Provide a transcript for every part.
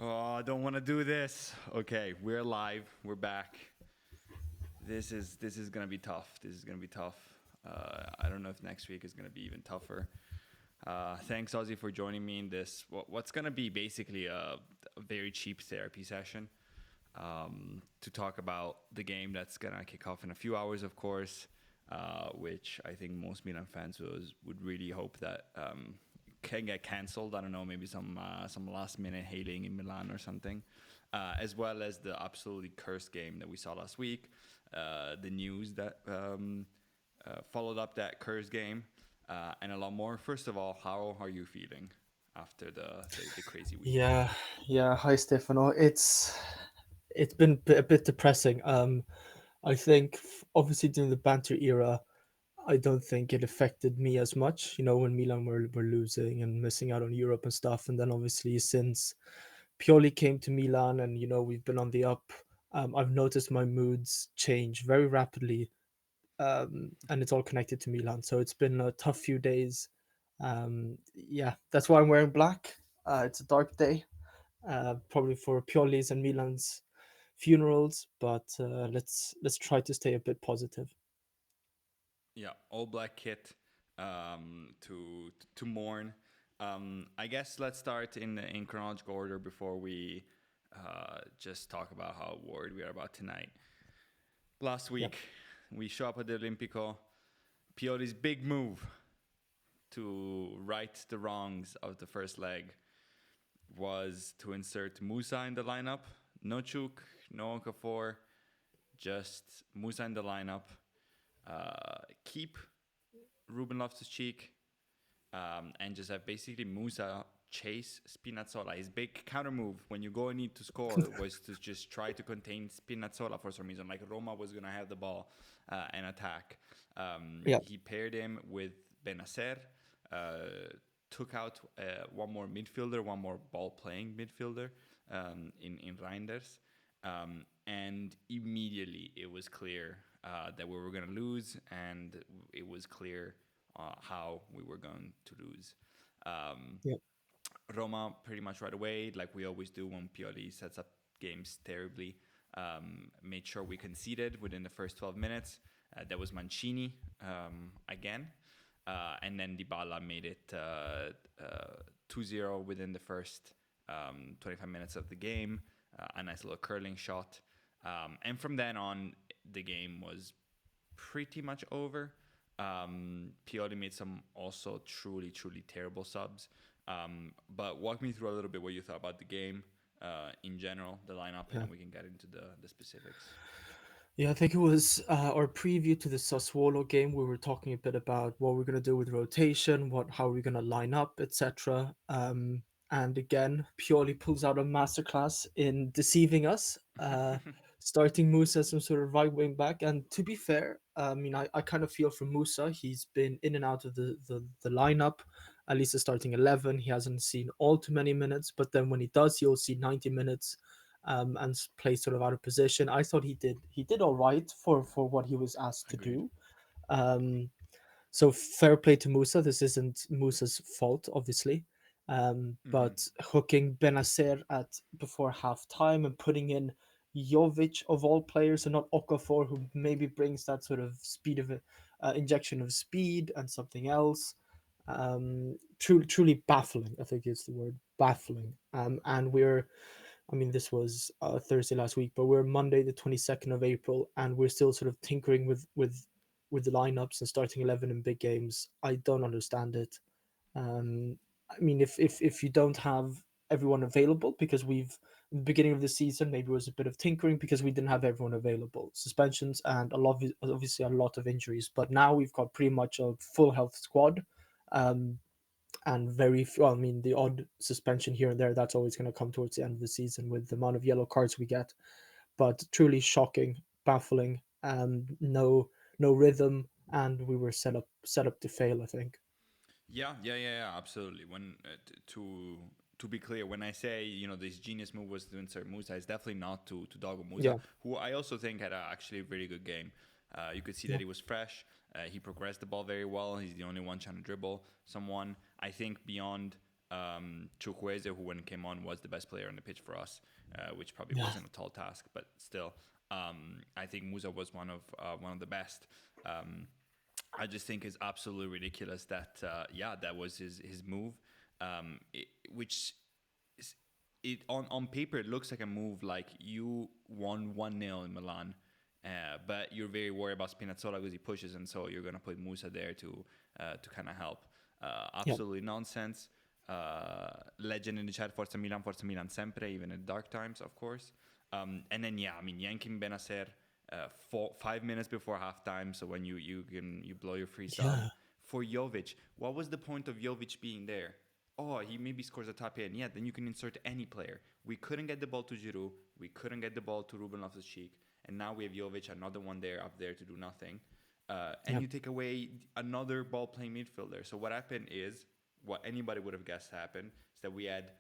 Oh, I don't want to do this. Okay, we're live. We're back. This is gonna be tough. This is gonna be tough. I don't know if next week is gonna be even tougher. Thanks, Ozzy, for joining me in this. What's gonna be basically a very cheap therapy session to talk about the game that's gonna kick off in a few hours, of course. Which I think most Milan fans would really hope that can get cancelled. I don't know, maybe some last minute hailing in Milan or something, as well as the absolutely cursed game that we saw last week. The news that followed up that cursed game, and a lot more. First of all, how are you feeling after the crazy week? Yeah, yeah. Hi, Stefano. It's been a bit depressing. I think obviously during the banter era, I don't think it affected me as much. You know, when Milan were losing and missing out on Europe and stuff, and then obviously since Pioli came to Milan, and we've been on the up. I've noticed my moods change very rapidly, and it's all connected to Milan. So it's been a tough few days. Yeah, that's why I'm wearing black. It's a dark day, probably for Pioli's and Milan's funerals. But let's try to stay a bit positive. Yeah, all black kit to mourn. I guess let's start in chronological order before we just talk about how worried we are about tonight. Last Yeah, week, we show up at the Olimpico. Pioli's big move to right the wrongs of the first leg was to insert Musa in the lineup. No Chuk, no Okafor, just Musa in the lineup. Keep Ruben Loftus-Cheek, and just have basically Musa chase Spinazzola. His big counter move when you go and need to score was to just try to contain Spinazzola for some reason. Like Roma was going to have the ball and attack. yeah, He paired him with Benacer, took out one more midfielder, one more ball playing midfielder in Reinders. And immediately it was clear that we were going to lose, and it was clear how we were going to lose. Um, yeah, Roma pretty much right away, like we always do when Pioli sets up games terribly, made sure we conceded within the first 12 minutes. That was Mancini again. And then Dybala made it 2-0 within the first 25 minutes of the game. A nice little curling shot. And from then on, the game was pretty much over. Pioli made some also truly, truly terrible subs. But walk me through a little bit what you thought about the game in general, the lineup, and yeah. then we can get into the specifics. Yeah, I think it was our preview to the Sassuolo game. We were talking a bit about what we're going to do with rotation, how we're going to line up, etc. And again, Pioli pulls out a masterclass in deceiving us, starting Musa as some sort of right wing back. And to be fair, I mean, I kind of feel for Musa. He's been in and out of the lineup, at least the starting 11. He hasn't seen all too many minutes, but then when he does, he'll see 90 minutes and play sort of out of position. I thought he did all right for what he was asked to Agreed. do. Um, so fair play to Musa. This isn't Musa's fault, obviously. Mm-hmm. But hooking Benacer at before half time and putting in Jovic of all players and not Okafor, who maybe brings that sort of speed of injection of speed and something else. Truly baffling. I think is the word baffling. And I mean, this was Thursday last week, but we're Monday, the 22nd of April, and we're still sort of tinkering with the lineups and starting 11 in big games. I don't understand it. I mean, if you don't have everyone available, because we've in the beginning of the season maybe it was a bit of tinkering because we didn't have everyone available, suspensions and obviously a lot of injuries. But now we've got pretty much a full health squad. Um, and well, I mean, the odd suspension here and there, that's always going to come towards the end of the season with the amount of yellow cards we get. But truly shocking, baffling, no rhythm, and we were set up to fail, I think. Yeah, absolutely. When to be clear, when I say this genius move was to insert Musa, it's definitely not to doggo Musa, Yeah, who I also think had actually a very good game. You could see that yeah, he was fresh. He progressed the ball very well. He's the only one trying to dribble someone. I think beyond Chukwueze, who when he came on was the best player on the pitch for us, which probably Yeah. wasn't a tall task, but still, I think Musa was one of the best. Um, I just think it's absolutely ridiculous that that was his move, which it on paper it looks like a move like you won 1-0 in Milan, but you're very worried about Spinazzola because he pushes, and so you're gonna put Musa there to kind of help. Yeah. Absolutely nonsense. Legend in the chat, Forza Milan sempre, even in dark times, of course. And then I mean yanking Benacer 5 minutes before halftime. So when you blow your free sub Yeah. for Jovic, what was the point of Jovic being there? Oh, he maybe scores a top end. Yeah, then you can insert any player. We couldn't get the ball to Giroud. We couldn't get the ball to Ruben Loftus-Cheek. And now we have Jovic, another one there up there to do nothing. And Yeah. you take away another ball playing midfielder. So what happened is what anybody would have guessed happened is that we had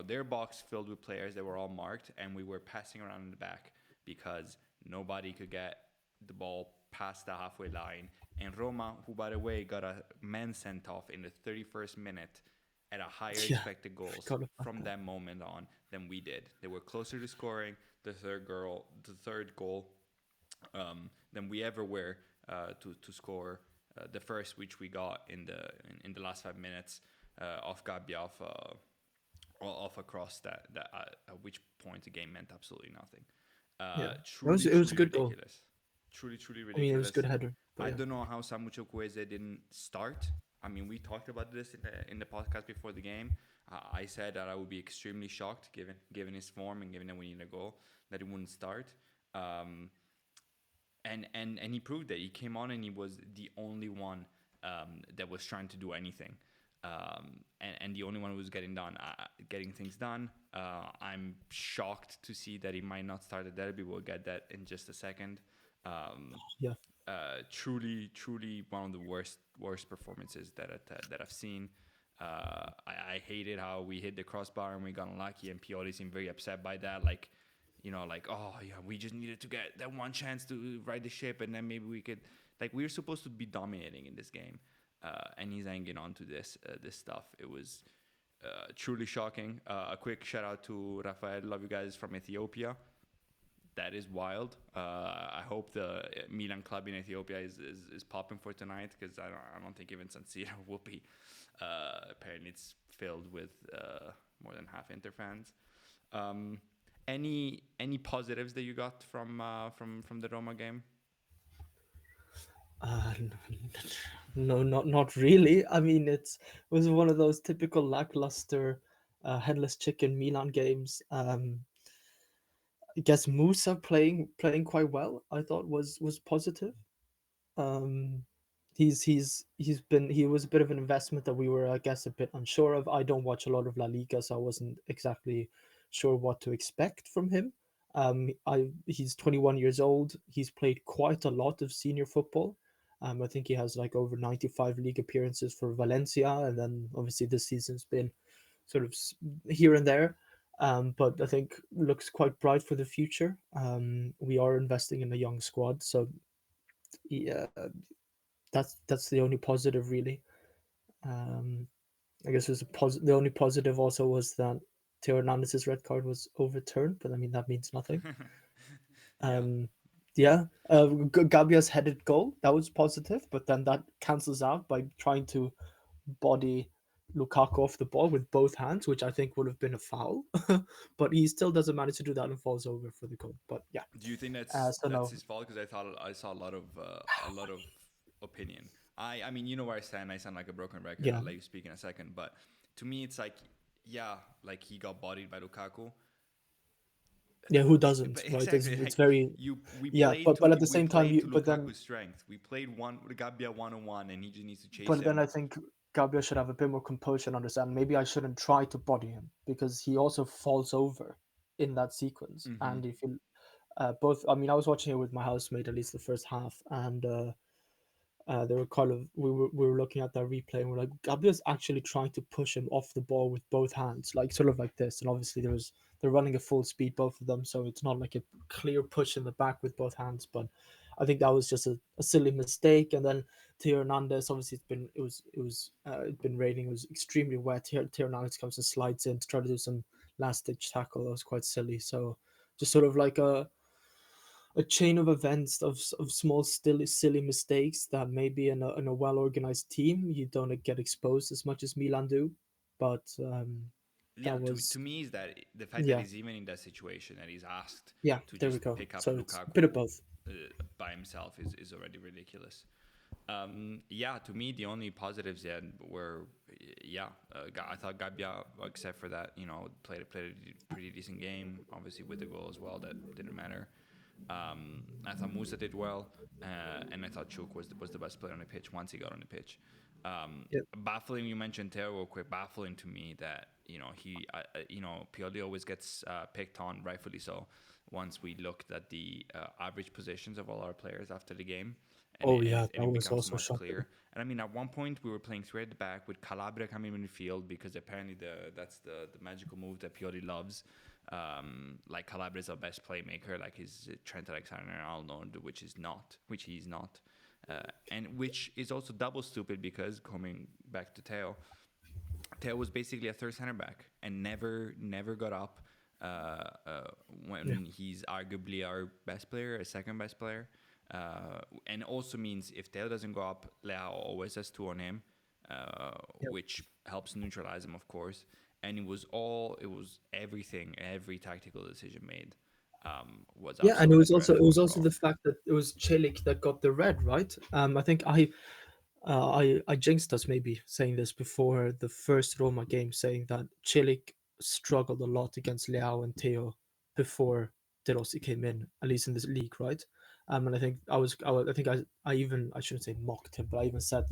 their box filled with players that were all marked, and we were passing around in the back because nobody could get the ball past the halfway line. And Roma, who by the way got a man sent off in the 31st minute at a higher Yeah. expected goals Forgot about from that. that moment on than we did. They were closer to scoring the third goal than we ever were to score the first, which we got in the last 5 minutes off Gabbia off a cross that at which point the game meant absolutely nothing. Yeah. Truly, It was a truly good goal. ridiculous. Truly, truly I mean, it was a good ridiculous. header. But I yeah. don't know how Samu Chukwueze didn't start. I mean, we talked about this in the podcast before the game. I said that I would be extremely shocked, given his form and given that we need a goal, that he wouldn't start. Um, and he proved that he came on and he was the only one that was trying to do anything, and the only one who was getting things done. I'm shocked to see that he might not start the derby. We'll get that in just a second. Um, Yeah. truly one of the worst performances that I've seen. I hated how we hit the crossbar and we got unlucky, and Pioli seemed very upset by that. Like, oh yeah, we just needed to get that one chance to right the ship, and then maybe we could. Like, we were supposed to be dominating in this game, and he's hanging on to this stuff. It was truly shocking. A quick shout out to Rafael, love you guys from Ethiopia. That is wild. I hope the Milan club in Ethiopia is popping for tonight, because I don't think even San Siro will be. Apparently, it's filled with more than half Inter fans. Um, any positives that you got from the Roma game? Uh, no, not really. I mean, it was one of those typical lackluster, headless chicken Milan games. I guess Musa playing quite well. I thought was positive. Um, he was a bit of an investment that we were, I guess, a bit unsure of. I don't watch a lot of La Liga, so I wasn't exactly sure what to expect from him. He's 21 years old. He's played quite a lot of senior football. I think he has like over 95 league appearances for Valencia, and then obviously this season's been sort of here and there. But I think looks quite bright for the future. We are investing in a young squad, so yeah, that's the only positive really. Um, I guess the only positive also was that Theo Hernandez's red card was overturned, but I mean that means nothing. Yeah. Um, yeah, Gabia's headed goal that was positive, but then that cancels out by trying to body Lukaku off the ball with both hands, which I think would have been a foul. But he still doesn't manage to do that and falls over for the goal. But yeah, Do you think so that's no, his fault? Because I thought I saw a lot of opinion. I mean, you know where I stand. I sound like a broken record. yeah, I'll let you speak in a second. But to me, it's like, yeah, like he got bodied by Lukaku. yeah, who doesn't, But right? exactly, It's like very we yeah, played but at the we same time, played you to but then Lukaku's strength. We played Gabbia 1-on-1, and he just needs to chase but then him. I think Gabriel should have a bit more composure and understand. Maybe I shouldn't try to body him because he also falls over in that sequence. Mm-hmm. And if you both, I mean, I was watching it with my housemate at least the first half, and they were kind of we were looking at that replay and we're like, Gabriel's actually trying to push him off the ball with both hands, like sort of like this. And obviously they're running at full speed, both of them, so it's not like a clear push in the back with both hands, but. I think that was just a silly mistake. And then Theo Hernandez, obviously it's been raining, it was extremely wet. Theo Hernandez comes and slides in to try to do some last ditch tackle. That was quite silly. So just sort of like a chain of events of small still silly mistakes that maybe in a well organized team you don't get exposed as much as Milan do, but Yeah, that to was me is that the fact that yeah, he's even in that situation that he's asked yeah, to there we just go. pick up So it's a bit of Lukaku both. uh, by himself is already ridiculous. Yeah, to me the only positives then were, yeah, I thought Gabbia, except for that, played a pretty decent game. Obviously with the goal as well, that didn't matter. I thought Musa did well, and I thought Chuk was the best player on the pitch once he got on the pitch. Yep. Baffling, you mentioned Teo real quick. Baffling to me that Pioli always gets picked on, rightfully so. Once we looked at the average positions of all our players after the game, and Oh it, and yeah, it, and that it was becomes also much shocking. clearer. And I mean, at one point we were playing three at the back with Calabria coming in midfield because apparently that's the magical move that Pioli loves. Like Calabria is our best playmaker, like he's Trent Alexander-Arnold, which he's not, and which is also double stupid because coming back to Teo was basically a third center back and never got up Yeah, when he's arguably our best player, a second best player. And also means if Teo doesn't go up, Leao always has two on him, yeah, which helps neutralize him, of course. And it was everything, every tactical decision made was yeah, and absolutely it dreadful was for also the Roma. fact that it was Celik that got the red, right? I think I jinxed us maybe saying this before the first Roma game, saying that Celik struggled a lot against Leao and Theo before De Rossi came in, at least in this league, right? And I think I think I even I shouldn't say mocked him, but I even said,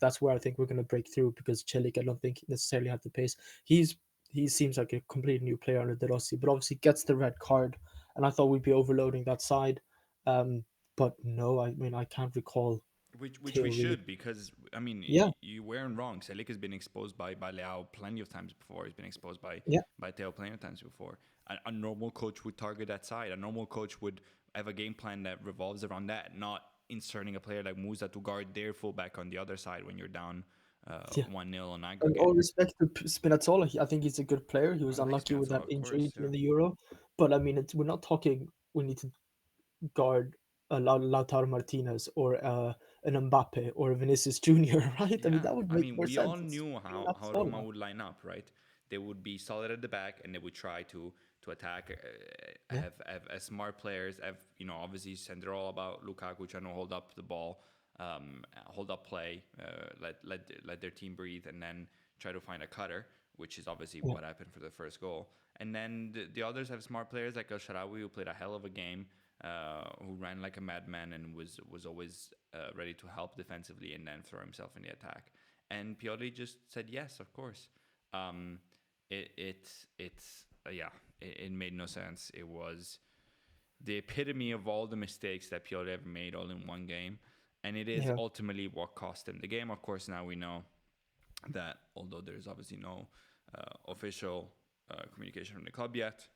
that's where I think we're gonna break through because Celik I don't think necessarily had the pace. He's he seems like a completely new player under De Rossi, but obviously gets the red card, and I thought we'd be overloading that side. Um, but no, I mean I can't recall Which Theo we really. should, because I mean Yeah, you weren't wrong. Selik has been exposed by Leao plenty of times before. He's been exposed yeah. by Theo plenty of times before. A normal coach would target that side. A normal coach would have a game plan that revolves around that, not inserting a player like Musa to guard their fullback on the other side when you're down Yeah, 1-0 on and aggregate. all respect to Spinazzola. I think he's a good player. He was I like unlucky with Spinazzola, that of injury course. Yeah. during the Euro, but I mean, we're not talking. We need to guard a Lautaro Martinez or an Mbappe or a Vinicius Junior, right? I mean, Yeah, that would I make mean, more we all sense. It's knew how Roma Spinazzola. would line up, right? They would be solid at the back, and they would try to attack, Yeah, have smart players, have obviously send it all about Lukaku trying to hold up the ball, hold up play, let their team breathe, and then try to find a cutter, which is obviously yeah, what happened for the first goal. And then the others have smart players like El Sharawi, who played a hell of a game, who ran like a madman and was always ready to help defensively and then throw himself in the attack. And Pioli just said yes, of course. Um, it's yeah, it made no sense. It was the epitome of all the mistakes that Pioli ever made all in one game, and it is yeah, ultimately what cost him the game. Of course, now we know that although there's obviously no official communication from the club yet,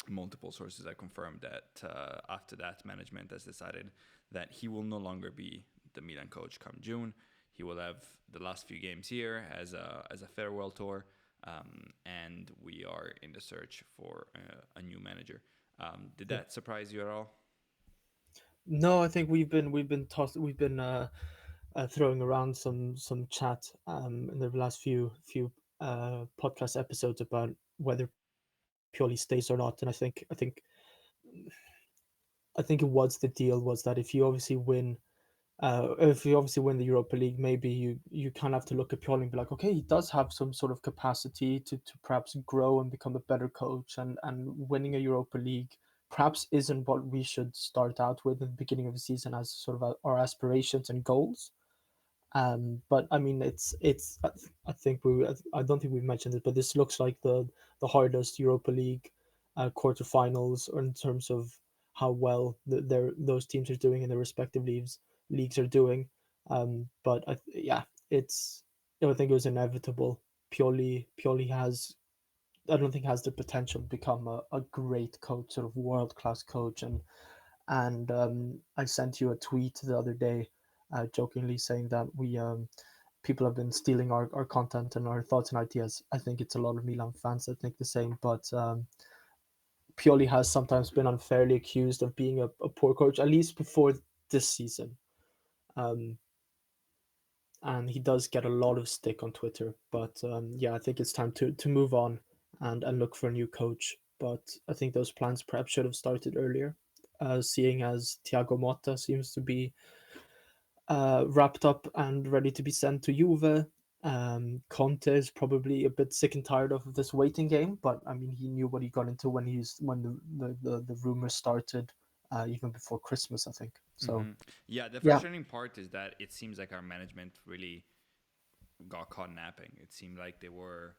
multiple sources have confirmed that after that, management has decided that he will no longer be the Milan coach come June. He will have the last few games here as a farewell tour, and we are in the search for a new manager. Did yeah. that surprise you at all? No, I think we've been throwing around some chat in the last few podcast episodes about whether Pioli stays or not, and I think it was the deal was that if you obviously win the Europa League, maybe you kind of have to look at Pioli and be like, okay, he does have some sort of capacity to perhaps grow and become a better coach, and winning a Europa League perhaps isn't what we should start out with at the beginning of the season as sort of our aspirations and goals. But I mean, I think I don't think we've mentioned it, but this looks like the hardest Europa League quarterfinals, or in terms of how well those teams are doing in their respective leagues are doing. But yeah, I think it was inevitable. Pioli has I don't think has the potential to become a great coach, sort of world class coach, And I sent you a tweet the other day, jokingly saying that we people have been stealing our content and our thoughts and ideas. I think it's a lot of Milan fans that think the same, but Pioli has sometimes been unfairly accused of being a poor coach, at least before this season. Um, and he does get a lot of stick on Twitter. But yeah, I think it's time to move on and look for a new coach. But I think those plans perhaps should have started earlier, seeing as Thiago Motta seems to be wrapped up and ready to be sent to Juve. Conte is probably a bit sick and tired of this waiting game, but I mean, he knew what he got into when the rumors started, even before Christmas, I think. So Yeah, the yeah, frustrating part is that it seems like our management really got caught napping. It seemed like they were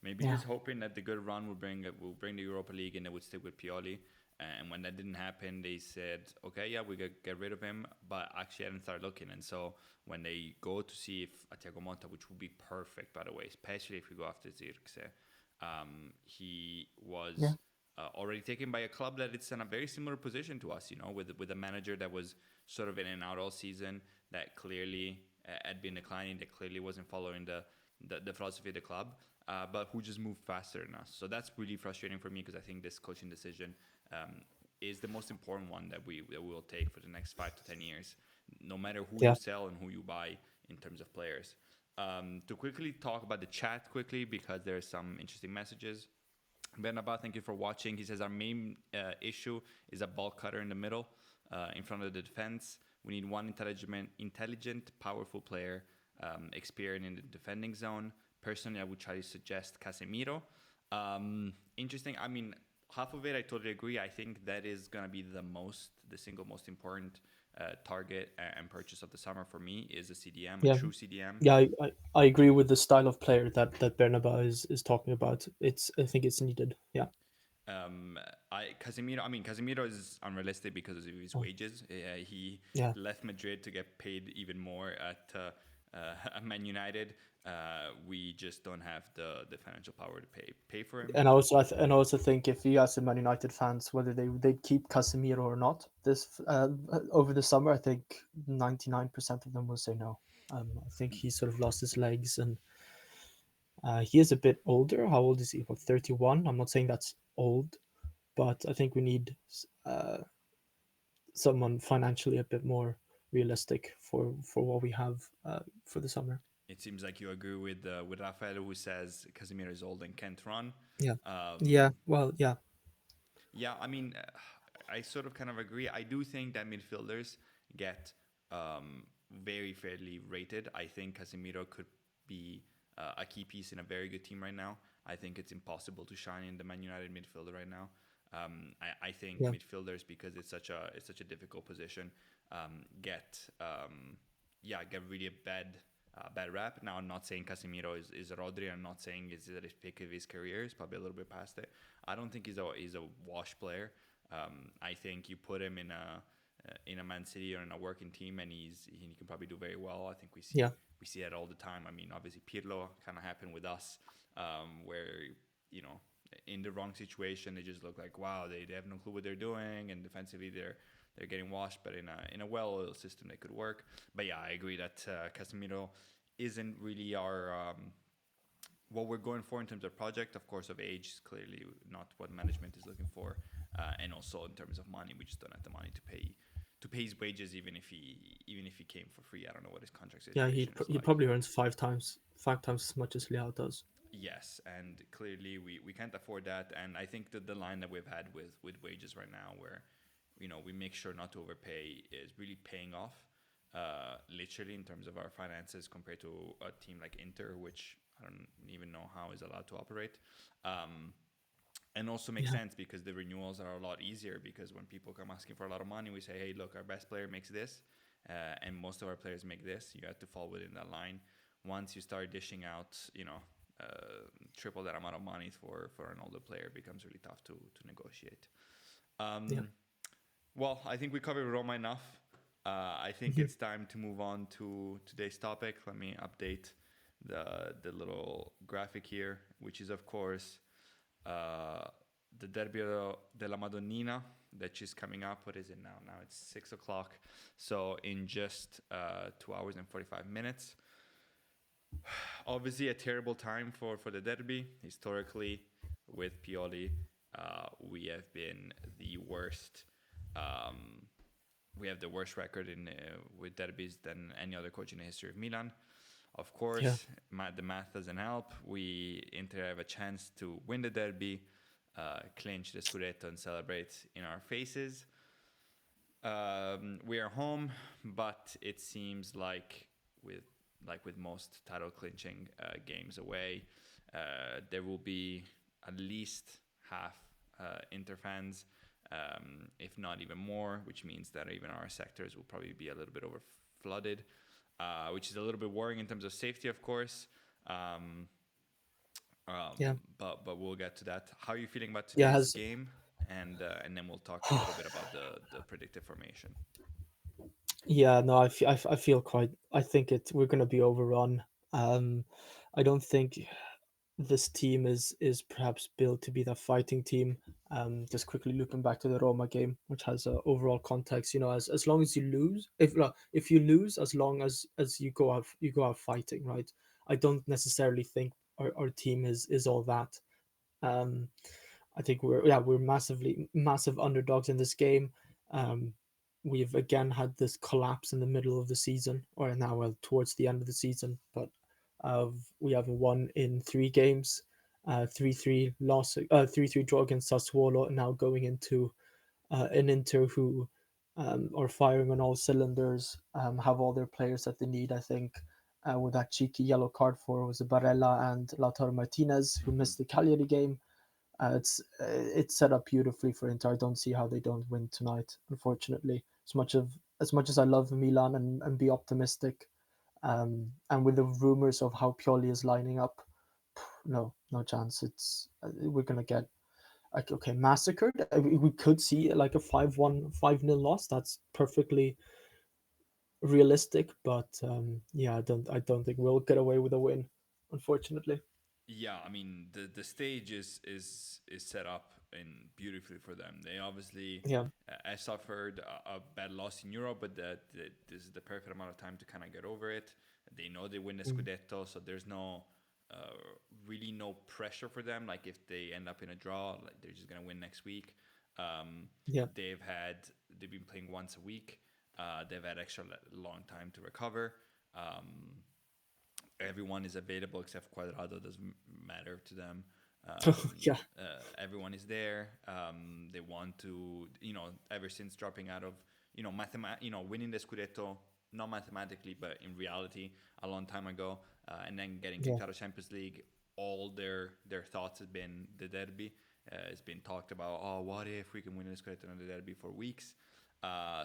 maybe yeah, just hoping that the good run will bring the Europa League and they would stick with Pioli. And when that didn't happen, they said, "Okay, yeah, we could get rid of him," but actually hadn't started looking. And so when they go to see if Thiago Motta, which would be perfect, by the way, especially if we go after Zirkzee, he yeah, was already taken by a club that it's in a very similar position to us. With a manager that was sort of in and out all season, that clearly had been declining, that clearly wasn't following the philosophy of the club, but who just moved faster than us. So that's really frustrating for me because I think this coaching decision is the most important one that we will take for the next 5 to 10 years, no matter who you yeah, sell and who you buy in terms of players. To quickly talk about the chat quickly because there are some interesting messages. Bernabé, thank you for watching. He says our main issue is a ball cutter in the middle, in front of the defense. We need one intelligent, powerful player, experienced in the defending zone. Personally, I would try to suggest Casemiro. Interesting. I mean, half of it, I totally agree. I think that is gonna be the single most important target and purchase of the summer for me is a CDM, a yeah. true CDM. Yeah, I agree with the style of player that Bernabeu is talking about. I think it's needed. Yeah. Um, Casemiro. I mean, Casemiro is unrealistic because of his Oh, wages. He yeah. left Madrid to get paid even more at Man United. We just don't have the financial power to pay for him. And I also think if you ask the Man United fans whether they'd keep Casemiro or not this over the summer, I think 99% of them will say no. I think he sort of lost his legs, and he is a bit older. How old is he? What, 31? I'm not saying that's old, but I think we need uh, someone financially a bit more realistic for what we have for the summer. It seems like you agree with Rafael, who says Casemiro is old and can't run. Yeah. Yeah. Um, Well, yeah. Yeah, I mean, I sort of kind of agree. I do think that midfielders get very fairly rated. I think Casemiro could be a key piece in a very good team right now. I think it's impossible to shine in the Man United midfielder right now. I think Yeah. midfielders, because it's such a difficult position, get get really a bad rap. Now, I'm not saying Casemiro is Rodri. I'm not saying is at his peak of his career. He's probably a little bit past it. I don't think he's a wash player. I think you put him in a Man City or in a working team, and he can probably do very well. I think we Yeah. see we see it all the time. I mean, obviously Pirlo kind of happened with us, where you know in the wrong situation they just look like wow they have no clue what they're doing, and defensively they're getting washed. But in a well-oiled system they could work. But yeah, I agree that Casemiro isn't really our what we're going for in terms of project. Of course, of age is clearly not what management is looking for, and also in terms of money, we just don't have the money to pay his wages, even if he came for free. I don't know what his contract Yeah. situation is He like. probably earns five times as much as Leao does. Yes, and clearly we can't afford that. And I think that the line that we've had with wages right now, where we make sure not to overpay, is really paying off. Literally in terms of our finances compared to a team like Inter, which I don't even know how is allowed to operate. Um, and also makes Yeah. sense because the renewals are a lot easier, because when people come asking for a lot of money, we say, hey, look, our best player makes this, and most of our players make this. You have to fall within that line. Once you start dishing out triple that amount of money for an older player, it becomes really tough to negotiate. Yeah. um, well, I think we covered Roma enough. I think Mhm. it's time to move on to today's topic. Let me update the little graphic here, which is of course uh, the Derby della Madonnina, that is coming up. What is it now? Now it's 6 o'clock. So in just 2 hours and 45 minutes. Obviously, a terrible time for the derby. Historically, with Pioli, we have been the worst. Um, we have the worst record in with derbies than any other coach in the history of Milan. Of Yeah. course, the math doesn't help. We Inter have a chance to win the derby, clinch the Scudetto, and celebrate in our faces. We are home, but it seems with with most title clinching games away, there will be at least half Inter fans, if not even more, which means that even our sectors will probably be a little bit over flooded, which is a little bit worrying in terms of safety, of course. Um, Yeah. but we'll get to that. How are you feeling about Yeah. today's Has game? And then we'll talk a little bit about the predictive formation. Yeah, no, I feel quite. I think we're going to be overrun. Um, I don't think this team is perhaps built to be that fighting team. Just quickly looking back to the Roma game, which has a overall context. As long as you lose, if you lose, as long as you go out fighting, right? I don't necessarily think our team is all that. Um, I think we're massive underdogs in this game. Um, we've again had this collapse in the middle of the season, or now towards the end of the season. But we have won in 3 games, 3-3 loss, 3-3 draw against Sassuolo, and now going into an Inter who are firing on all cylinders, have all their players that they need. I think with that cheeky yellow card for was it Barella and Lautaro Martinez who Mm-hmm. missed the Cagliari game. It's set up beautifully for Inter. I don't see how they don't win tonight. Unfortunately, as much as I love Milan and be optimistic, and with the rumors of how Pioli is lining up, no chance. It's we're gonna get like okay massacred. We could see like a 5-1, 5-0 loss. That's perfectly realistic, but yeah, I don't think we'll get away with a win. Unfortunately, Yeah, I mean the stage is set up in beautifully for them. They obviously yeah, suffered a bad loss in Europe, but that this is the perfect amount of time to kind of get over it. They know they win the mm, Scudetto, so there's no uh, really no pressure for them. Like if they end up in a draw, like they're just gonna win next week. Um, yeah, they've had they've been playing once a week. They've had extra long time to recover. Um, Everyone is available except Quadrado. Doesn't matter to them. yeah, Everyone is there. They want to, ever since dropping out of, winning the Scudetto, not mathematically, but in reality, a long time ago, and then getting yeah, kicked out of Champions League. All their thoughts have been the derby. It's been talked about. Oh, what if we can win the Scudetto and the derby for weeks?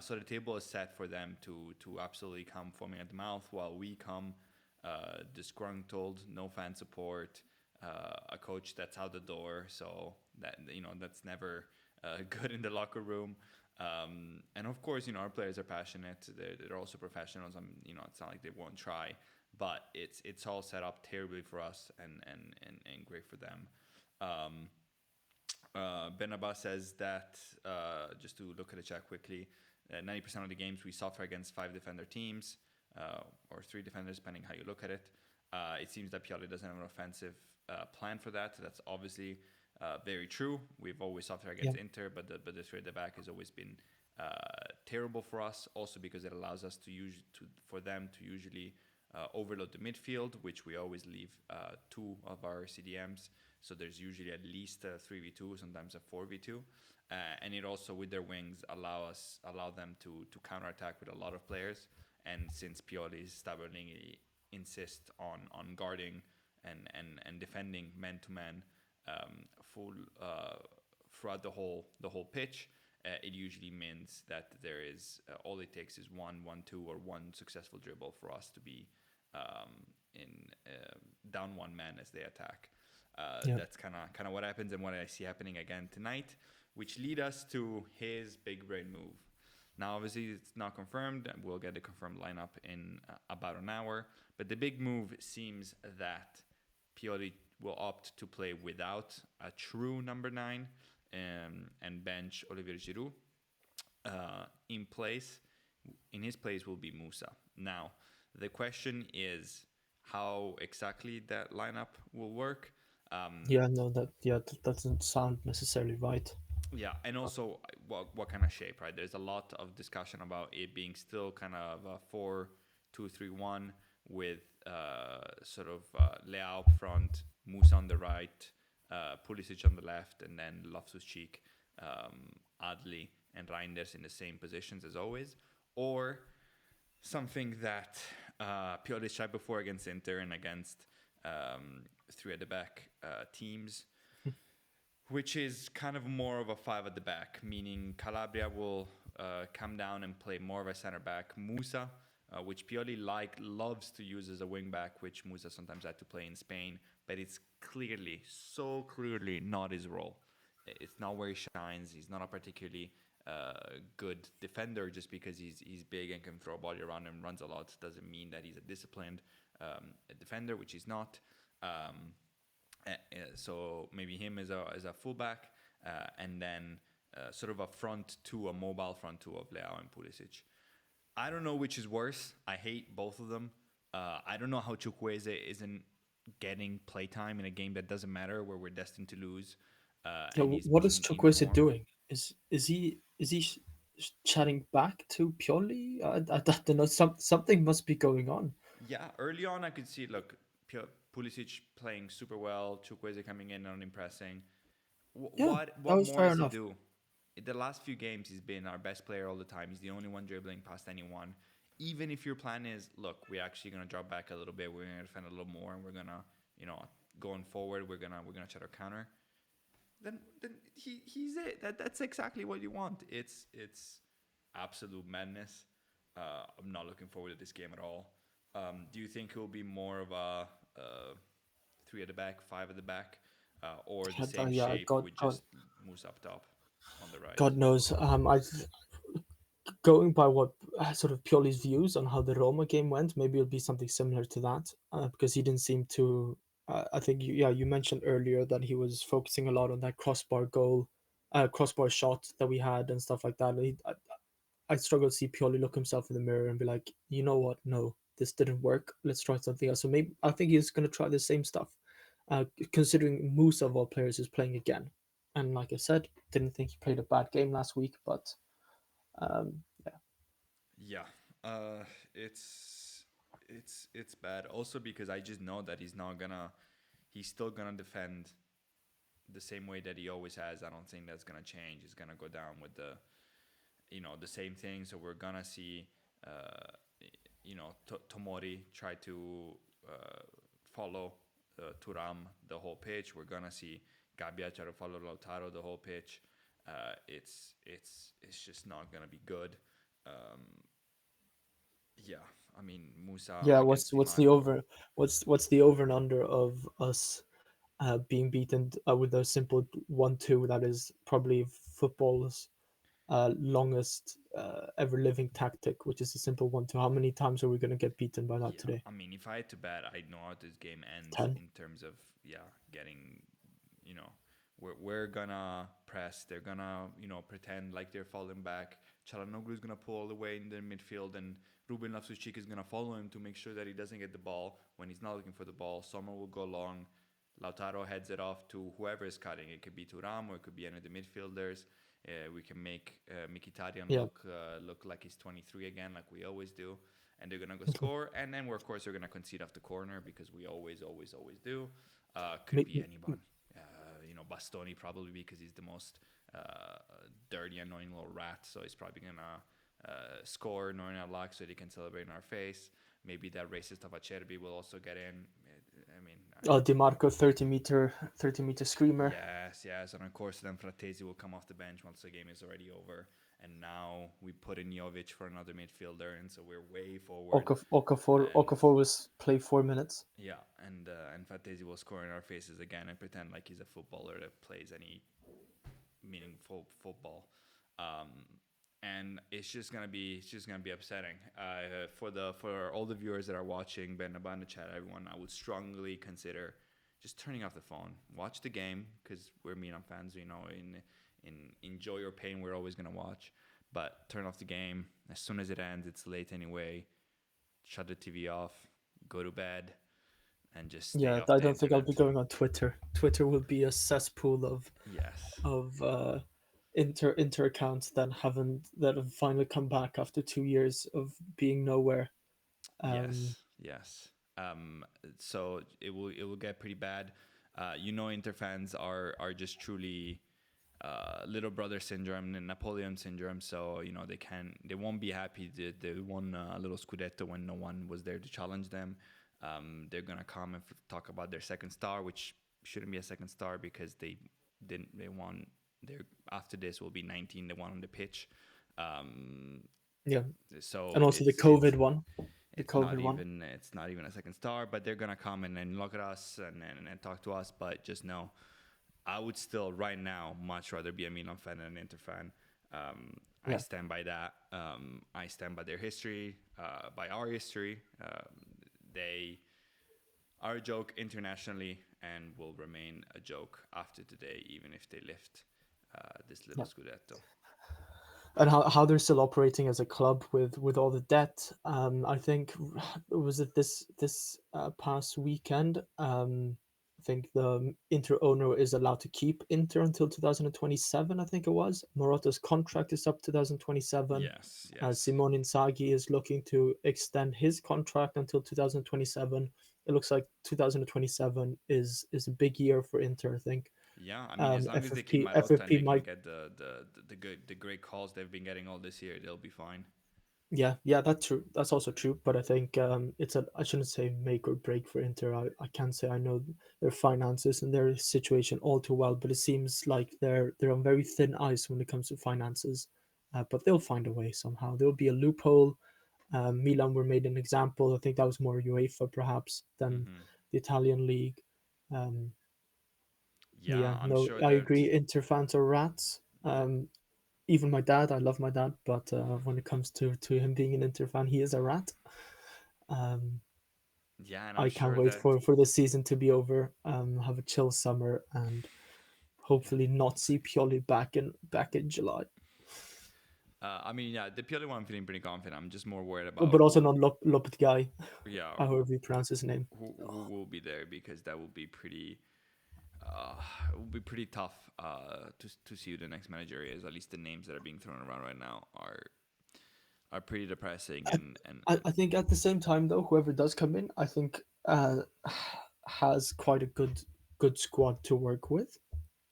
So the table is set for them to absolutely come foaming at the mouth while we come disgruntled, no fan support, a coach that's out the door. So that's never good in the locker room. And of course, our players are passionate. They're also professionals. It's not like they won't try, but it's all set up terribly for us and great for them. Um, Benaba says that just to look at the chat quickly, 90% of the games we suffer against 5 defender teams or 3 defenders, depending how you look at it. It seems that Pioli doesn't have an offensive plan for that. That's obviously very true. We've always suffered yeah, against Inter, but the three at the back has always been terrible for us. Also because it allows us for them to usually overload the midfield, which we always leave 2 of our CDMs. So there's usually at least a 3v2, sometimes a 4v2. And it also, with their wings, allow them to counterattack with a lot of players. And since Pioli stubbornly insists on guarding and defending man to man full throughout the whole pitch, it usually means that there is all it takes is one, two, or one successful dribble for us to be in down one man as they attack. yeah, That's kind of what happens and what I see happening again tonight, which lead us to his big brain move. Now, obviously, it's not confirmed. We'll get the confirmed lineup in about an hour. But the big move seems that Pioli will opt to play without a true number 9. and bench Olivier Giroud. In place, in his place will be Musa. Now, the question is how exactly that lineup will work. Yeah, no, that doesn't sound necessarily right. Yeah, and also what kind of shape, right? There's a lot of discussion about it being still kind of a 4-2-3-1 with sort of Leao up front, Musa on the right, Pulisic on the left, and then Loftus-Cheek, Adli, and Reinders in the same positions as always, or something that Piolic tried before against Inter and against three at the back teams, which is kind of more of a five at the back, meaning Calabria will come down and play more of a center back. Musa, which Pioli loves to use as a wing back, which Musa sometimes had to play in Spain, but it's clearly, so clearly not his role. It's not where he shines. He's not a particularly good defender just because he's big and can throw a body around and runs a lot. Doesn't mean that he's a disciplined defender, which he's not. So maybe him as a fullback, and then sort of a mobile front two of Leao and Pulisic. I don't know which is worse. I hate both of them. I don't know how Chukwueze isn't getting playtime in a game that doesn't matter, where we're destined to lose, Yeah, and he's what is in Chukwueze form. doing? Is he chatting back to Pioli? I don't know. Something must be going on. Yeah, early on I could see, look, Pulisic playing super well, Chukwueze coming in and impressing. Yeah, that What was more fair does he enough. do? In the last few games, he's been our best player all the time. He's the only one dribbling past anyone. Even if your plan is, look, we're actually gonna drop back a little bit, we're gonna defend a little more, and we're gonna, going forward, we're gonna try to counter. Then he's it. That's exactly what you want. It's absolute madness. I'm not looking forward to this game at all. Do you think it will be more of a three at the back, five at the back, or the same Yeah, shape with just Moose up top on the right? God knows. I going by what sort of Pioli's views on how the Roma game went, maybe it'll be something similar to that, because he didn't seem to. I think you mentioned earlier that he was focusing a lot on that crossbar goal, crossbar shot that we had and stuff like that. I struggle to see Pioli look himself in the mirror and be like, you know what, no, this didn't work. Let's try something else. So maybe I think he's going to try the same stuff, considering Musa of all players is playing again. And like I said, didn't think he played a bad game last week, but yeah. Yeah, uh, it's bad. Also because I just know that he's still gonna defend the same way that he always has. I don't think that's gonna change. He's gonna go down with the same thing. So we're gonna see, uh, Tomori try to follow Turam the whole pitch. We're gonna see Gabbia try to follow Lautaro the whole pitch. It's just not gonna be good. Um, yeah, I mean Musa Yeah, against what's Milan. the over? What's the over and under of us being beaten with a simple 1-2 that is probably football's longest ever living tactic, which is a simple 1-2. How many times are we going to get beaten by that Yeah, today? I mean, if I had to bet, I know how this game ends 10. in terms of, yeah, getting, you know, we're gonna press. They're gonna, pretend like they're falling back. Çalhanoğlu is gonna pull all the way in the midfield, and Ruben Loftus-Cheek is gonna follow him to make sure that he doesn't get the ball when he's not looking for the ball. Sommer will go long. Lautaro heads it off to whoever is cutting. It could be Thuram or it could be any of the midfielders. We can make Mkhitaryan Yeah. look like he's 23 again, like we always do, and they're gonna go score. And then we're of course we're gonna concede off the corner because we always do. Could Me- be anyone. Bastoni probably because he's the most uh, dirty, annoying little rat. So he's probably gonna score, knowing our luck, so they can celebrate in our face. Maybe that racist of Acerbi will also get in. I mean, DiMarco 30-meter screamer. yes, and of course then Fratesi will come off the bench once the game is already over. And now we put in Jovic for another midfielder, and so we're way forward. And Okafor was play 4 minutes. yeah, and Fratesi will score in our faces again and pretend like he's a footballer that plays any meaningful football. Um, and it's just gonna be upsetting. For all the viewers that are watching Ben Abanda chat, everyone, I would strongly consider just turning off the phone, watch the game because we're Milan fans. In enjoy your pain, we're always gonna watch, but turn off the game as soon as it ends. It's late anyway. Shut the TV off, go to bed, and just stay Yeah, off I the don't think I'll be internet. going on Twitter. Twitter will be a cesspool Yes, of inter accounts that have finally come back after 2 years of being nowhere. Um, yes. Um, so it will get pretty bad. Inter fans are just truly little brother syndrome and Napoleon syndrome. So they won't be happy that they won a little scudetto when no one was there to challenge them. They're gonna come and talk about their second star, which shouldn't be a second star because they won. Their after this will be 19. They won on the pitch. Um, yeah, and so also the it's it's COVID one, the it's not COVID one. even it's not even a second star, but they're gonna come and look at us and talk to us. But just know I would still, right now, much rather be a Milan fan than an Inter fan. I Yeah, stand by that. I stand by their history, by our history. They are a joke internationally and will remain a joke after today, even if they lift this little yeah. scudetto. And how they're still operating as a club with all the debt. I think was it this past weekend. I think the Inter owner is allowed to keep Inter until 2027. I think it was Morata's contract is up 2027. Yes, yes. Simone Inzaghi is looking to extend his contract until 2027. It looks like 2027 is a big year for Inter. I think Yeah, I mean, as long as they keep FFP Marotta and FFP they can might. get the great calls they've been getting all this year, they'll be fine. Yeah, yeah, that's true. That's also true. But I think it's a I shouldn't say make or break for Inter. I can't say I know their finances and their situation all too well, but it seems like they're on very thin ice when it comes to finances. But they'll find a way somehow. There'll be a loophole. Milan were made an example. I think that was more UEFA perhaps than Hmm. the Italian league. Um, Yeah, yeah, I'm no, sure I that. agree. Inter fans are rats. Even my dad, I love my dad, but when it comes to him being an Inter fan, he is a rat. Um, Yeah, and I'm I can't sure wait that. for the season to be over. Have a chill summer and hopefully not see Pioli back in July. I mean, yeah, the Pioli one I'm feeling pretty confident. I'm just more worried Oh, about but also who, not Lopet guy, yeah, however you pronounce his name. who will be there because that will be pretty. Uh, it will be pretty tough to see who the next manager is. At least the names that are being thrown around right now are pretty depressing I, and I think at the same time though, whoever does come in, I think has quite a good squad to work with.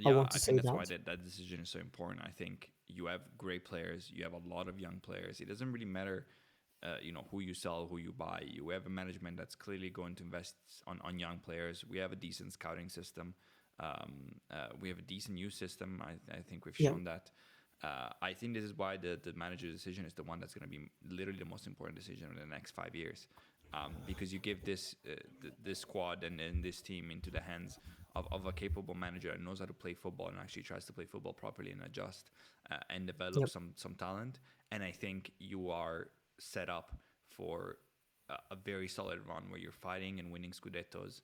I yeah, want I to think say that's why that. that decision is so important. I think you have great players, you have a lot of young players. It doesn't really matter, who you sell, who you buy. You have a management that's clearly going to invest on young players. We have a decent scouting system. We have a decent youth system. I think we've Yeah, shown that. I think this is why the manager decision is the one that's going to be literally the most important decision in the next 5 years, because you give this squad and this team into the hands of a capable manager that knows how to play football and actually tries to play football properly and adjust and develop yep, some talent. And I think you are set up for a very solid run where you're fighting and winning Scudettos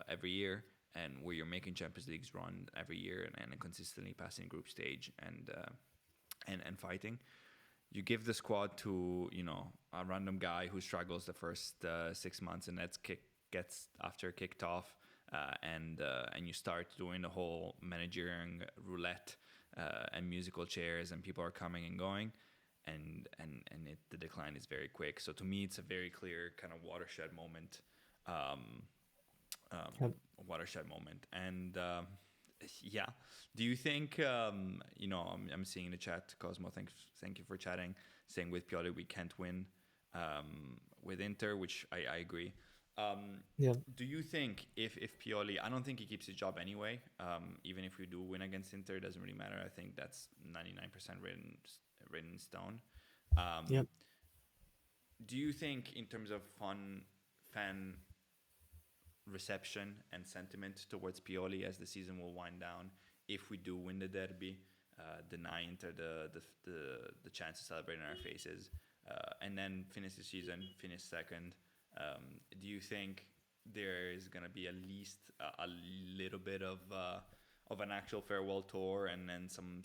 every year, and where you're making Champions Leagues run every year and consistently passing group stage and fighting. You give the squad to a random guy who struggles the first 6 months, and gets after kicked off, and you start doing the whole managerial roulette and musical chairs, and people are coming and going, and the decline is very quick. So to me, it's a very clear kind of watershed moment. Um, yep. Watershed moment. And yeah, do you think I'm seeing in the chat, Cosmo, thank you for chatting, saying with Pioli we can't win with Inter, which I agree. Yeah, Do you think if Pioli, I don't think he keeps his job anyway. Even if we do win against Inter, it doesn't really matter. I think that's 99% written in stone. yeah. Um, do you think, in terms of fan reception and sentiment towards Pioli as the season will wind down, if we do win the derby, deny Inter the chance to celebrate in our faces, and then finish the season, finish second. Do you think there is gonna be at least a little bit of an actual farewell tour, and then some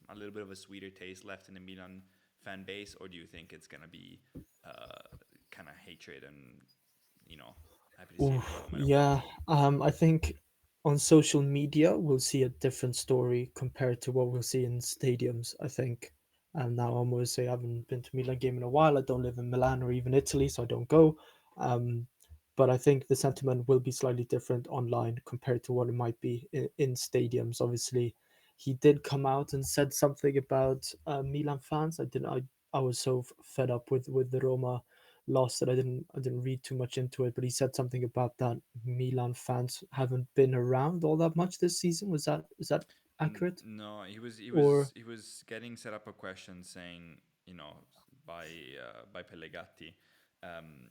a little bit of a sweeter taste left in the Milan fan base, or do you think it's gonna be uh, kind of hatred and you know happy to see Ooh, you go no matter what? yeah. I think on social media we'll see a different story compared to what we'll see in stadiums. I think. And now I'm always say I haven't been to Milan game in a while. I don't live in Milan or even Italy, so I don't go. Um, but I think the sentiment will be slightly different online compared to what it might be in stadiums. Obviously, he did come out and said something about Milan fans. I was so fed up with the Roma lost that I didn't read too much into it, but he said something about that Milan fans haven't been around all that much this season. Is that accurate? No, Or he was getting set up a question saying, you know, by Pellegatti, um,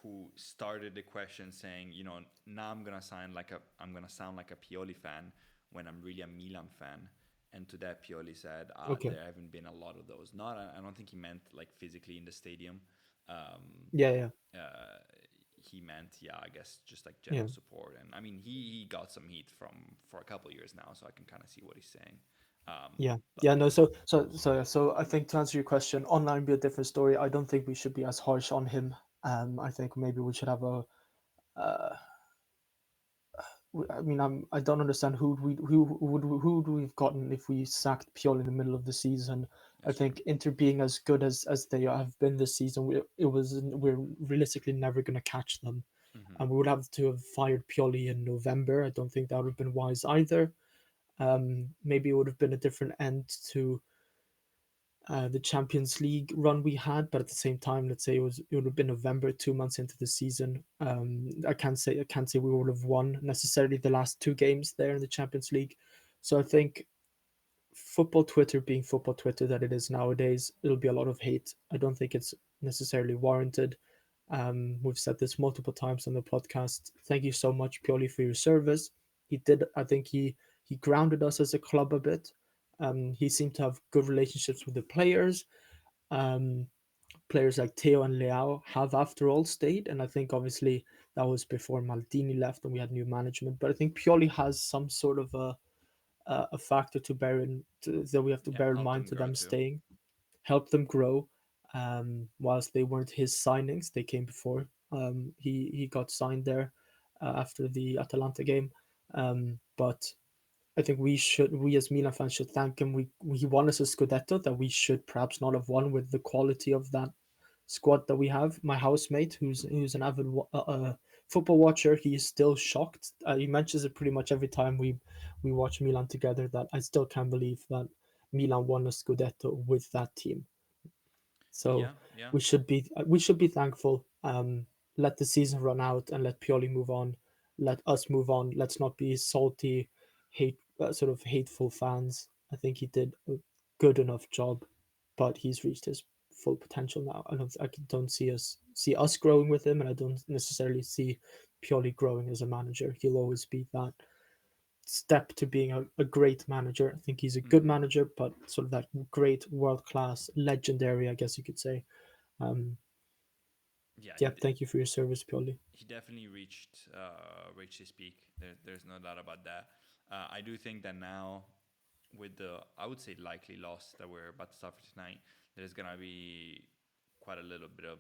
who started the question saying, you know, now I'm gonna sound like a Pioli fan when I'm really a Milan fan. And to that, Pioli said, okay, there haven't been a lot of those. Not, I don't think he meant like physically in the stadium. Um, yeah, yeah, uh, he meant, yeah, I guess just like yeah, general support. And I mean, he got some heat from for a couple years now, so I can kind of see what he's saying. yeah, But yeah. yeah, No, so I think to answer your question, online be a different story. I don't think we should be as harsh on him. I think maybe we should have a uh, I mean, I don't understand who would we've gotten if we sacked Pioli in the middle of the season. I that's true. think Inter being as good as they have been this season, we're realistically never going to catch them, Hmm. and we would have to have fired Pioli in November. I don't think that would have been wise either. Maybe it would have been a different end to the Champions League run we had, but at the same time, let's say it would have been November, 2 months into the season. I can't say we would have won necessarily the last two games there in the Champions League. So I think football Twitter being football Twitter that it is nowadays, it'll be a lot of hate. I don't think it's necessarily warranted. We've said this multiple times on the podcast. Thank you so much, Pioli, for your service. He did. I think he grounded us as a club a bit. He seemed to have good relationships with the players. Um, Players like Teo and Leao have, after all, stayed, and I think obviously that was before Maldini left and we had new management. But I think Pioli has some sort of a factor that we have to Yeah, bear in help mind them to grow them too. staying, help them grow. Whilst they weren't his signings, they came before. He got signed there after the Atalanta game, but I think we as Milan fans should thank him. He won us a Scudetto that we should perhaps not have won with the quality of that squad that we have. My housemate, who's an avid football watcher, he is still shocked. He mentions it pretty much every time we watch Milan together. That I still can't believe that Milan won a Scudetto with that team. So Yeah, yeah. we should be thankful. Let the season run out and let Pioli move on. Let us move on. Let's not be salty, sort of hateful fans. I think he did a good enough job, but he's reached his full potential now. I don't see us growing with him, and I don't necessarily see Pioli growing as a manager. He'll always be that step to being a great manager. I think he's a good Hmm. manager, but sort of that great world class, legendary, I guess you could say. Um, Yeah, yeah, thank you for your service, Pioli. he definitely reached his peak. There's no doubt about that. I do think that now with the I would say likely loss that we're about to suffer tonight, there's gonna be quite a little bit of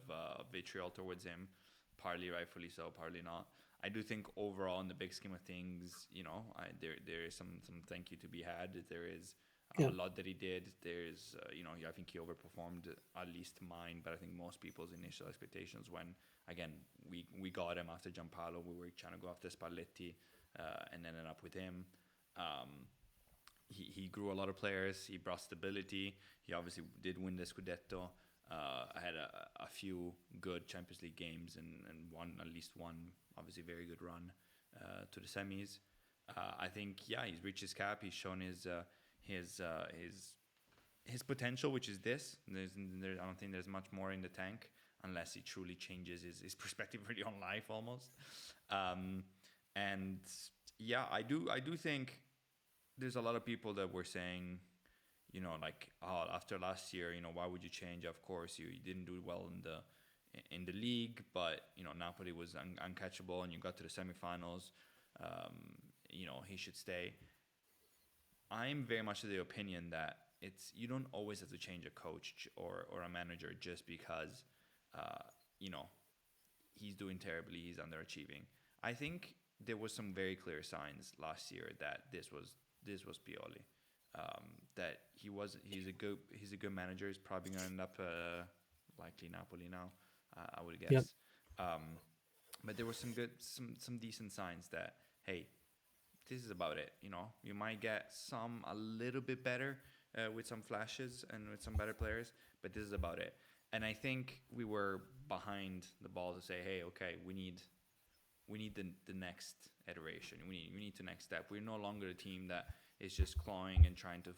vitriol towards him, partly rightfully so, partly not. I do think overall, in the big scheme of things, there is some thank you to be had. There is Yeah, a lot that he did. There's I think he overperformed at least mine, but I think most people's initial expectations when again we got him after Gianpaolo, we were trying to go after Spalletti, and ended up with him. Um, he grew a lot of players. He brought stability. He obviously did win the Scudetto. I had a few good Champions League games and at least one obviously very good run to the semis. I think yeah, he's reached his cap. He's shown his uh, his his potential, which is this. I don't think there's much more in the tank unless he truly changes his perspective really on life almost. Um, and yeah, I do think there's a lot of people that were saying, like, oh, after last year, why would you change? Of course, you didn't do well in the league, but Napoli was uncatchable, and you got to the semifinals. He should stay. I'm very much of the opinion that you don't always have to change a coach or a manager just because uh, you know he's doing terribly, he's underachieving. I think there was some very clear signs last year that this was Pioli. That he's a good manager. He's probably gonna end up likely Napoli now. I would Yeah, guess. Um, but there were some decent signs that, hey, this is about it. You might get some a little bit better with some flashes and with some better players, but this is about it. And I think we were behind the ball to say, hey, okay, we need the next iteration. We need the next step. We're no longer a team that is just clawing and trying to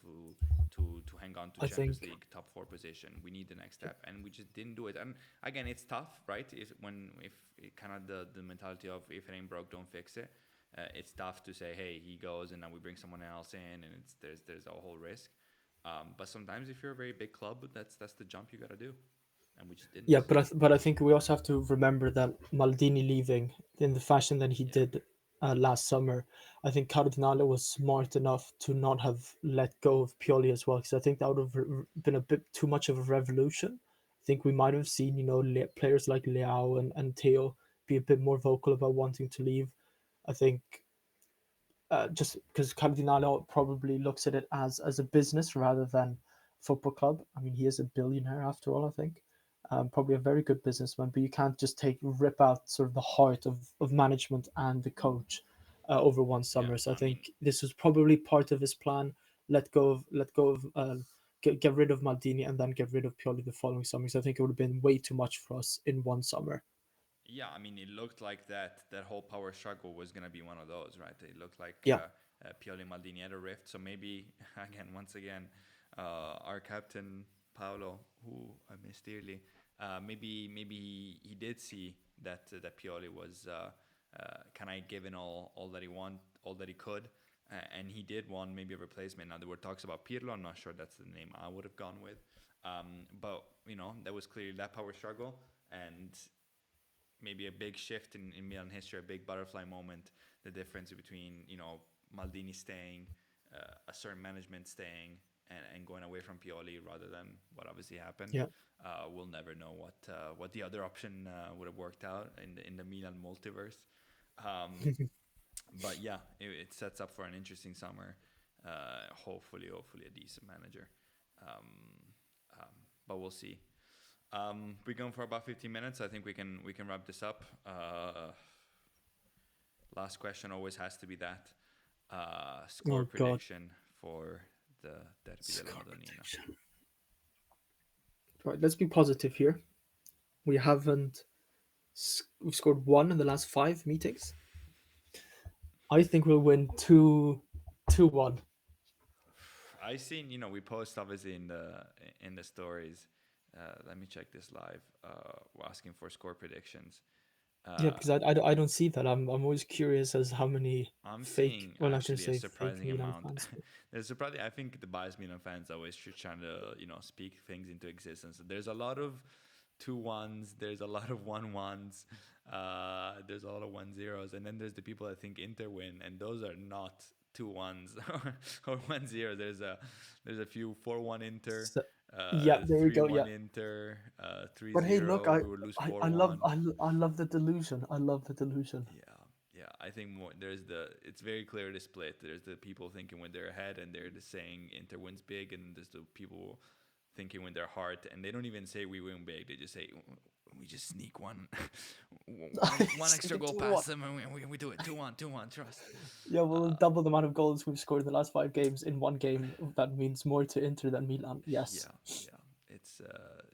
hang on to I Champions think. League top four position. We need the next step, and we just didn't do it. And again, it's tough, right? If kind of the mentality of if it ain't broke, don't fix it. It's tough to say, hey, he goes, and then we bring someone else in, and there's a whole risk. But sometimes, if you're a very big club, that's the jump you got to do, and we just Yeah, didn't. but I think we also have to remember that Maldini leaving in the fashion that he Yeah, did last summer, I think Cardinale was smart enough to not have let go of Pioli as well, because I think that would have been a bit too much of a revolution. I think we might have seen, players like Leao and Theo be a bit more vocal about wanting to leave. I think just because Cardinale probably looks at it as a business rather than football club. I mean, he is a billionaire after all. I think probably a very good businessman, but you can't just rip out sort of the heart of management and the coach over one yeah. summer. So I I mean, think this was probably part of his plan. Let go of get rid of Maldini and then get rid of Pioli the following summer. So I think it would have been way too much for us in one summer. yeah, I mean, it looked like that whole power struggle was gonna be one of those, right? It looked like Yeah, Pioli and Maldini had a rift. So maybe once again, our captain Paolo, who I miss dearly, maybe he did see that Pioli was kind of given all that he all that he could, and he did want maybe a replacement. Now there were talks about Pirlo. I'm not sure that's the name I would have gone with, but there was clearly that power struggle, and maybe a big shift in Milan history, a big butterfly moment, the difference between Maldini staying, a certain management staying, and going away from Pioli rather than what obviously happened. yeah. We'll never know what the other option would have worked out in the Milan multiverse. Um, but yeah, it sets up for an interesting summer. Hopefully a decent manager. Um, um, but we'll see. We're going for about 15 minutes. I think we can wrap this up. Last question always has to be that score Oh God, prediction for the Derby della score Madonnina. prediction. Right, let's be positive here. We haven't we've scored one in the last five meetings. I think we'll win 2-1. I seen we post obviously in the stories. Let me check this live. We're asking for score predictions. Yeah, Uh, because I don't see that. I'm always curious as how many I'm fake. seeing Well, not going to actually a say fake surprising Milan amount. fans, but There's surprising. I think the biased Milan fans always trying to speak things into existence. There's a lot of 2-1s. There's a lot of 1-1s. There's a lot of 1-0s, and then there's the people that think Inter win, and those are not 2-1s or 1-0. There's a few 4-1 Inter, so, yeah, there we go. 3-1 Yeah, Inter, but hey, look, 3-0. We would lose I love 4-1. I love the delusion. I love the delusion. Yeah, yeah. I think more it's very clear the split. There's the people thinking when they're ahead and they're just saying Inter wins big, and there's the people thinking when they're hard and they don't even say we win big. They just say we just sneak one one Sneak extra it goal 2-1. past them, and we do it 2-1 trust. Yeah, well, Uh, double the amount of goals we've scored in the last five games in one game. That means more to Inter than Milan. Yes. yeah, yeah.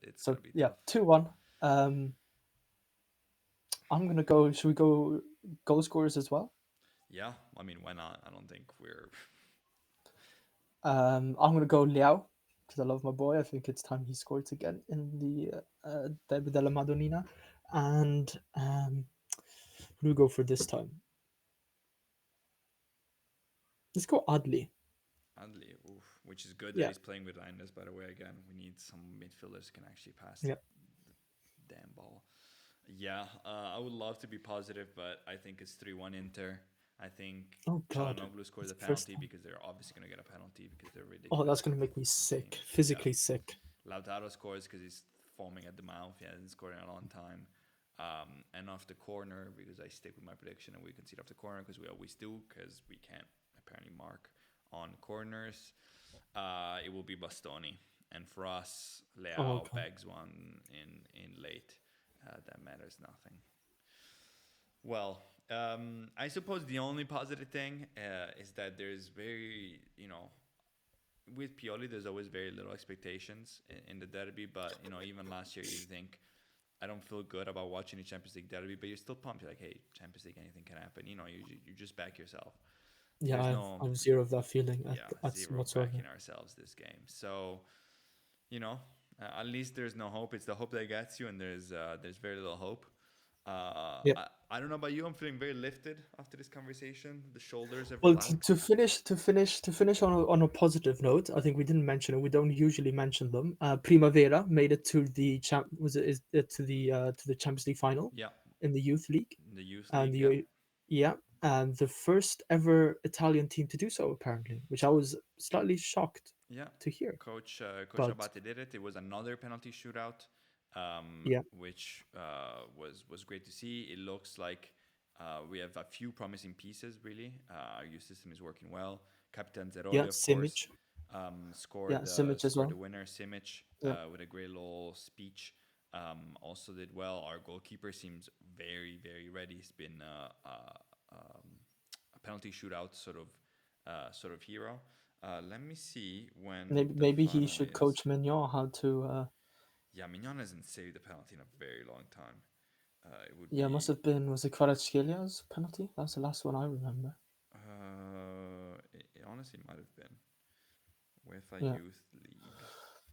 It's So gonna be yeah, tough. 2-1. Um, I'm gonna go. Should we go goal scorers as well? Yeah, I mean why not? I don't think we're I'm gonna go Liao because I love my boy. I think it's time he scores again in the Derby della Madonnina. And who do we go for this time? Let's go Adli. Adli, oof, which is good that Yeah, he's playing with Reinders, by the way. Again, we need some midfielders who can actually pass yeah. the damn ball. Yeah, I would love to be positive, but I think it's 3-1 Inter. I think Oh God, Chalanoglu scores it's a the first penalty time. because they're obviously going to get a penalty because they're Oh, ridiculous that's gonna make me in the sick, game. Yeah. physically sick. Lautaro scores because he's foaming at the mouth. He hasn't scored in a long time. And off the corner, because I stick with my prediction and we concede off the corner because we always do because we can't apparently mark on corners. It will be Bastoni. And for us, Oh Leao God. bags one in late. That matters nothing. Well, I suppose the only positive thing is that there's very, with Pioli, there's always very little expectations in the derby. But even last year, you think I don't feel good about watching the Champions League derby, but you're still pumped. You're like, hey, Champions League, anything can happen. You just back yourself. Yeah, There's I no, have zero of that feeling yeah, at zero whatsoever. backing ourselves this game. So you know, at least there's no hope. It's the hope that gets you, and there's very little hope. Yeah. I don't know about you. I'm feeling very lifted after this conversation. The shoulders have Well, relaxed. to finish on a positive note, I think we didn't mention it. We don't usually mention them. Primavera made it to the to the Champions League final Yeah, in the youth league, the youth and league. Yeah, yeah, and the first ever Italian team to do so apparently, which I was slightly shocked yeah. to hear. Coach But Abate did it. It was another penalty shootout, yeah, which was great to see. It looks like we have a few promising pieces. Really, our youth system is working well. Capitan yeah, Zeroli, of course, Simic, yeah, Simic as scored the well. winner. Simic Yeah, with a great little speech. Also did well. Our goalkeeper seems very very ready. He's been a penalty shootout sort of hero. Let me see when the maybe he final should is. coach Mignon how to. Yeah, Mignon hasn't saved a penalty in a very long time. It would Yeah, must be. have been, was it Kvaratskhelia penalty? That's the last one I remember. It honestly might have been with a Yeah, youth league.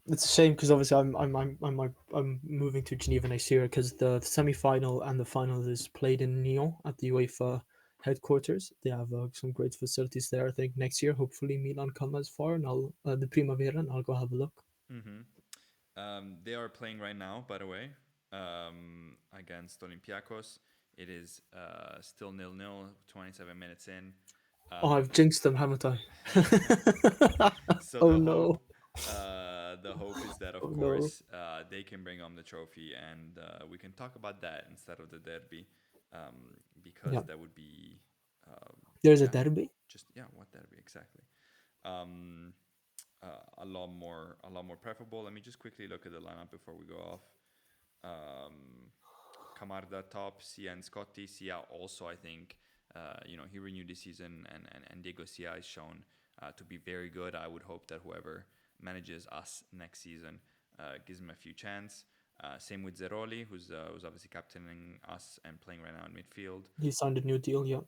it's a shame because obviously I'm moving to Geneva next year because the semi final and the final is played in Nyon at the UEFA headquarters. They have some great facilities there. I think next year, hopefully Milan come as far, and I'll the Primavera, and I'll go have a look. Mm-hmm. They are playing right now, by the way, against Olympiacos. It is still 0-0, 27 minutes in. Oh, I've Um, jinxed them, haven't I? so Oh no! the hope is that, of Oh no! course, they can bring home the trophy, and we can talk about that instead of the derby, because Yeah, that would be, there's a yeah, derby. just yeah, what derby exactly? Um, a lot more preferable. Let me just quickly look at the lineup before we go off. Um, Camarda top, Sia and Scotti. Sia also, I think, he renewed this season, and Diego Sia is shown to be very good. I would hope that whoever manages us next season gives him a few chance. Same with Zeroli, who's obviously captaining us and playing right now in midfield He signed a new deal. Yeah,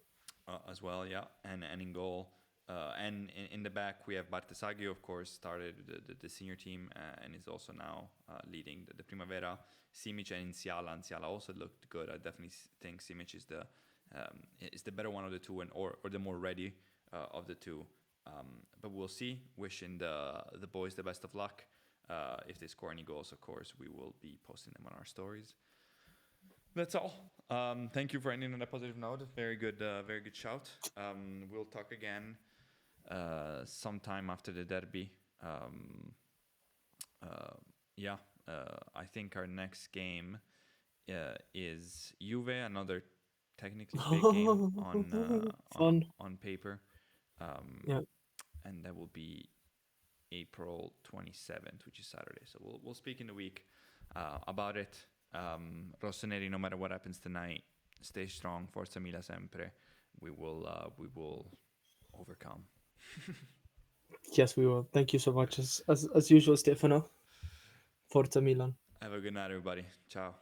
as well, yeah. And in goal, and in the back we have Bartesaghi, of course, started the senior team and is also now leading the Primavera. Simic and Inciala also looked good. I definitely think Simic is the better one of the two, and or the more ready of the two. But we'll see. Wishing the boys the best of luck. If they score any goals, of course, we will be posting them on our stories. That's all. Thank you for ending on a positive note. Very good shout. We'll talk again sometime after the derby. Um, uh, yeah, I think our next game is Juve, another technically big game fun. on paper, um, Yeah. and that will be April 27th, which is Saturday. So we'll speak in the week about it. Rossoneri, no matter what happens tonight, stay strong. Forza Mila sempre. We will overcome. Yes, we will. Thank you so much, as usual, Stefano. Forza Milan. Have a good night, everybody. Ciao.